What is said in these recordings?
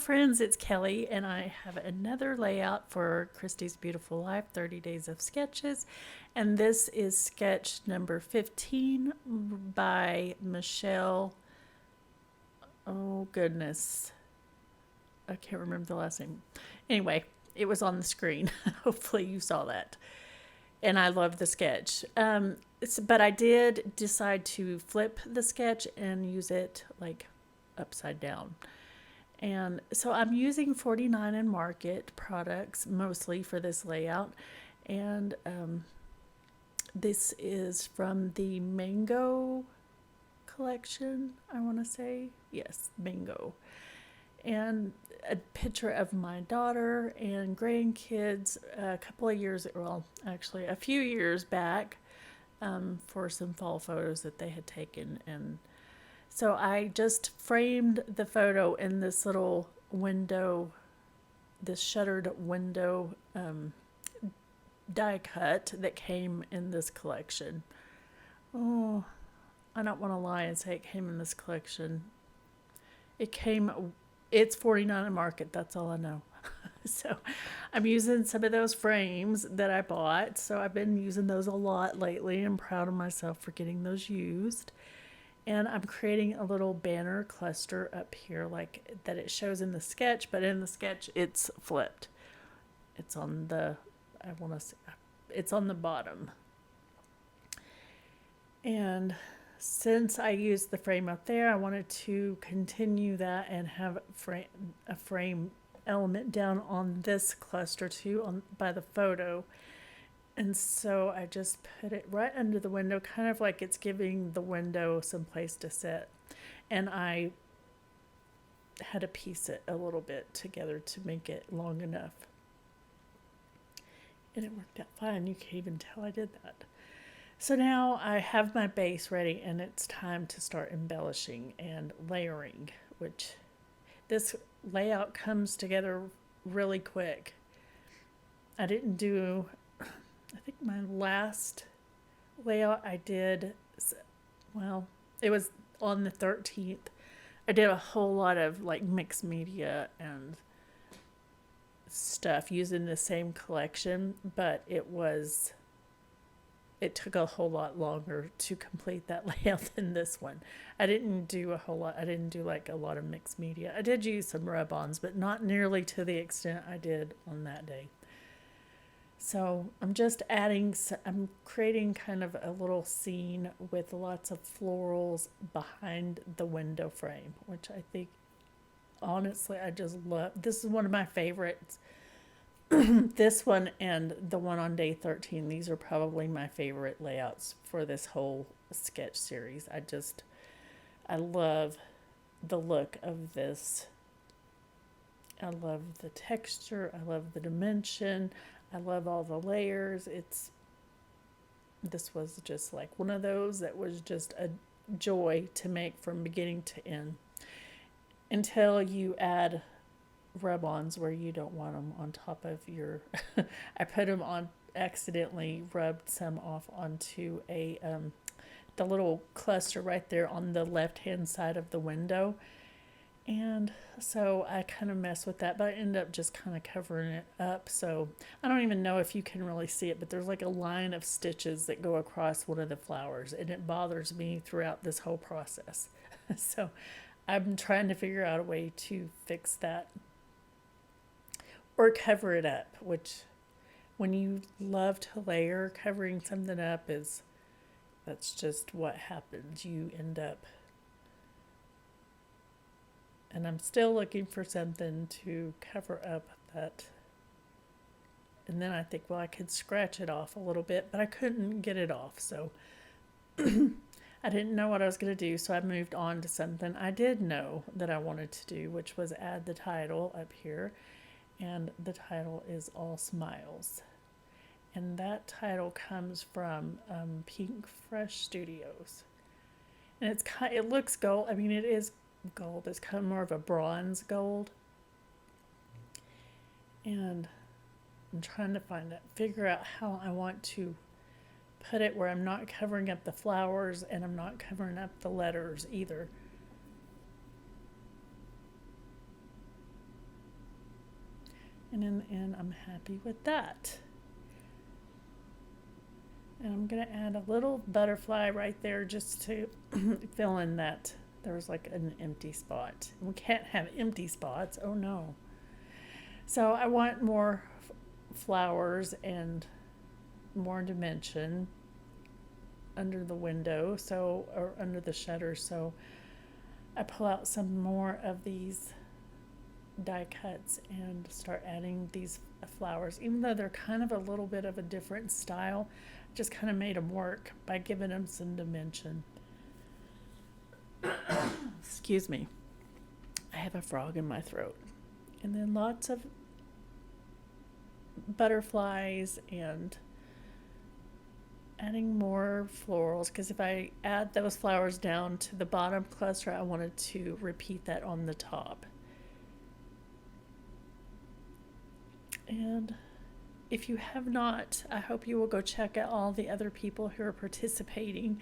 friends, it's Kelly, and I have another layout for Christy's Beautiful Life 30 Days of Sketches. And this is sketch number 15 by Michelle. Oh, goodness. I can't remember the last name. Anyway, it was on the screen. Hopefully, you saw that. And I love the sketch. But I did decide to flip the sketch and use it like upside down. And so I'm using 49 and Market products mostly for this layout. And this is from the Mango collection, I want to say. Yes, Mango. And a picture of my daughter and grandkids a couple of years, well, actually a few years back, for some fall photos that they had taken. And so I just framed the photo in this little window, this shuttered window die cut that came in this collection. Oh, I don't want to lie and say it came in this collection. It's 49 and Market, that's all I know. So I'm using some of those frames that I bought. So I've been using those a lot lately. I'm proud of myself for getting those used. And I'm creating a little banner cluster up here like that it shows in the sketch, but in the sketch it's flipped. It's on the, it's on the bottom. And since I used the frame up there, I wanted to continue that and have a frame element down on this cluster too, by the photo. And so I just put it right under the window, kind of like it's giving the window some place to sit. And I had to piece it a little bit together to make it long enough. And it worked out fine. You can't even tell I did that. So now I have my base ready, and it's time to start embellishing and layering, which this layout comes together really quick. I didn't do, I think my last layout I did, well, it was on the 13th. I did a whole lot of like mixed media and stuff using the same collection, but it took a whole lot longer to complete that layout than this one. I didn't do a whole lot. I didn't do like a lot of mixed media. I did use some rub-ons, but not nearly to the extent I did on that day. So I'm creating kind of a little scene with lots of florals behind the window frame, which I think, honestly, I just love. This is one of my favorites. This one and the one on day 13, these are probably my favorite layouts for this whole sketch series. I love the look of this. I love the texture. I love the dimension. I love all the layers. This was just like one of those that was just a joy to make from beginning to end. Until you add rub-ons where you don't want them on top of your I put them on, accidentally rubbed some off onto the little cluster right there on the left hand side of the window, and so I kind of mess with that, but I end up just kind of covering it up. So I don't even know if you can really see it, but there's like a line of stitches that go across one of the flowers, and it bothers me throughout this whole process. So I'm trying to figure out a way to fix that or cover it up, which when you love to layer, covering something up that's just what happens. You end up, and I'm still looking for something to cover up that. And then I think, well, I could scratch it off a little bit, but I couldn't get it off. So I didn't know what I was going to do, so I moved on to something I did know that I wanted to do, which was add the title up here. And the title is All Smiles. And that title comes from Pink Fresh Studios. And it looks gold. I mean, it is gold. It's kind of more of a bronze gold. And I'm trying to figure out how I want to put it where I'm not covering up the flowers and I'm not covering up the letters either. And in the end, I'm happy with that. And I'm going to add a little butterfly right there just to fill in that there was like an empty spot. We can't have empty spots. Oh no. So I want more flowers and more dimension under the window, or under the shutter. So I pull out some more of these die cuts and start adding these flowers, even though they're kind of a little bit of a different style. Just kind of made them work by giving them some dimension. Excuse me. I have a frog in my throat. And then lots of butterflies and adding more florals, because if I add those flowers down to the bottom cluster, I wanted to repeat that on the top. And if you have not, I hope you will go check out all the other people who are participating.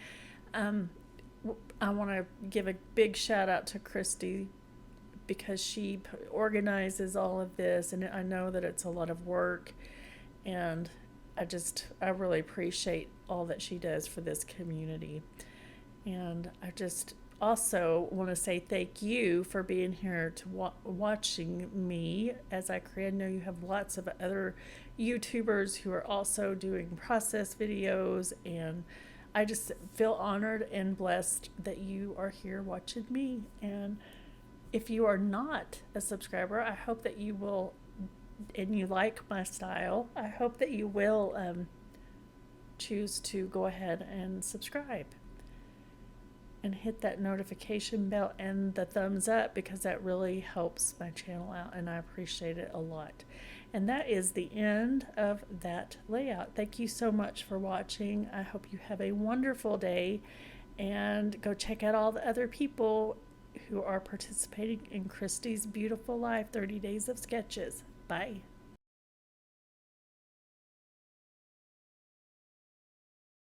I want to give a big shout out to Christy, because she organizes all of this, and I know that it's a lot of work, and I really appreciate all that she does for this community. And I just also want to say thank you for being here to watching me as I create. I know you have lots of other YouTubers who are also doing process videos, and I just feel honored and blessed that you are here watching me. And if you are not a subscriber, I hope that you will, and you like my style, I hope that you will choose to go ahead and subscribe and hit that notification bell and the thumbs up, because that really helps my channel out, and I appreciate it a lot. And that is the end of that layout. Thank you so much for watching. I hope you have a wonderful day, and go check out all the other people who are participating in Christy's Beautiful Life 30 Days of Sketches. Bye.